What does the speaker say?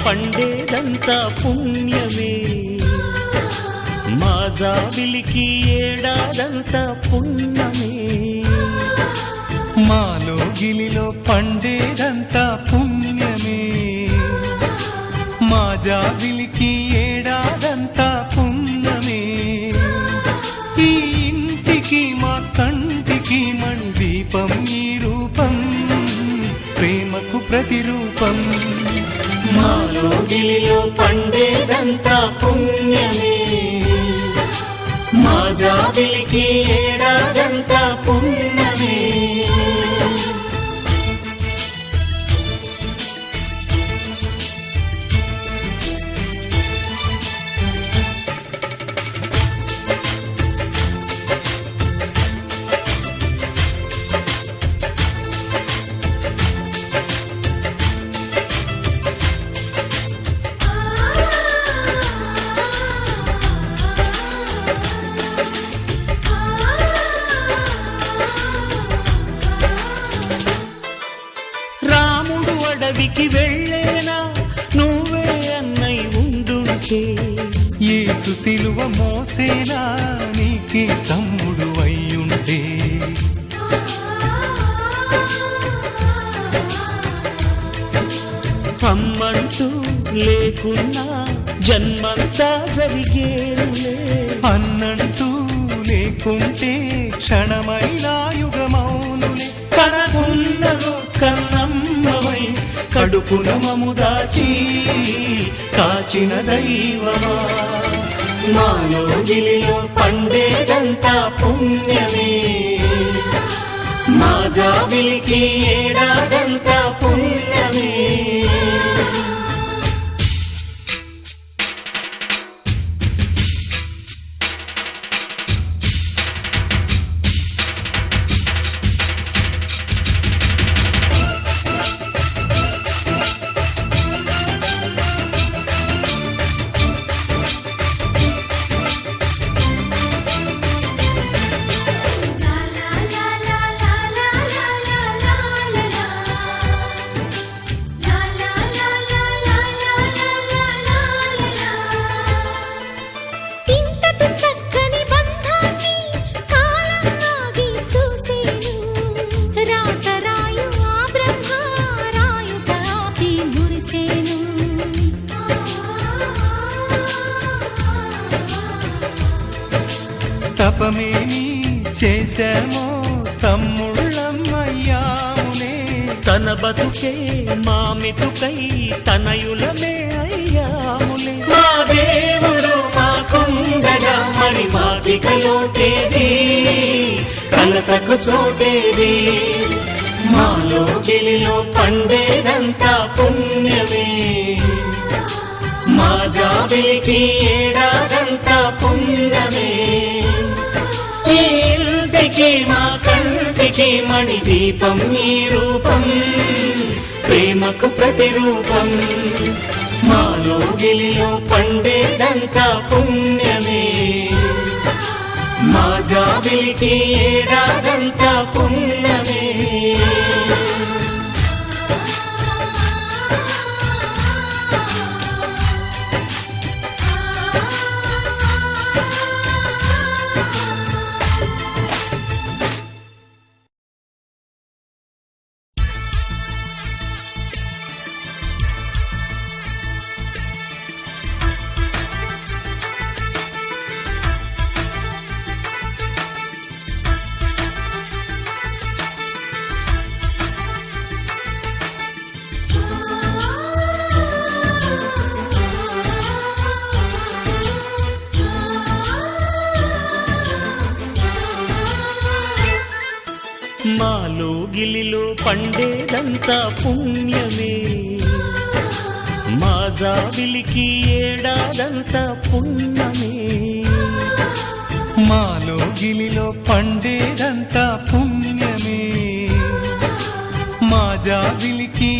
పండేదంతా పుణ్యమే, మా జాబిలికి ఏడాదంతా పుణ్యమే. మాలో గిలిలో పండేదంతా పుణ్యమే, మా జాబిలికి ఏడాదంతా పుణ్యమే. ఈ ఇంటికి మా కంటికి మందీపం ఈ రూపం, ప్రేమకు ప్రతిరూపం. మాలో గిలిలో పండేదంతా పుణ్యమే, మా జాబిలికి ఏడాదంతా పుణ్యమే. అడవికి వెళ్ళేనా నువ్వే అన్నై ఉండుంటే, యేసు సిలువ మోసేనా నీకే తమ్ముడు అయ్యుంటే. అమ్మంటూ లేకున్నా జన్మంతా జరిగేరులే, అన్నంటూ లేకుంటే క్షణమైనా యుగమౌనులే. కనకున్నలో కన్నమ్మవై కడుపున మము దాచి కాచిన దైవమా, మాలో గిలిలో పండేదంతా పుణ్యమే, మా జాబిలికి ఏడాదంతా పుణ్యమే. తపమేమి చేశామో తమ్ముళ్ళమ్మయ్యాములే, తన బతుకే మామితుకై తనయులమే అయ్యాములే. మా దేవుడు మాకుండగా మరి మాకిక లోటేది, కలతకు చోటేది. మాలో గిలిలో పండేదంతా పుణ్యమే, మా జాబిలికి ఏడాదంతా పుణ్యమే. ఈ ఇంటికి మా కంటికి మణిదీపం ఈ రూపం, ప్రేమకు ప్రతిరూపం. మాలో గిలిలో పండేదంతా పుణ్యమే, మా జాబిలికి ఏడాదంతా పుణ్యమే. మాలో గిలిలో పండేదంతా పుణ్యమే, మా జాబిలికి ఏడాదంతా పుణ్యమే. మాలో గిలిలో పండేదంతా పుణ్యమే, మా జాబిలికి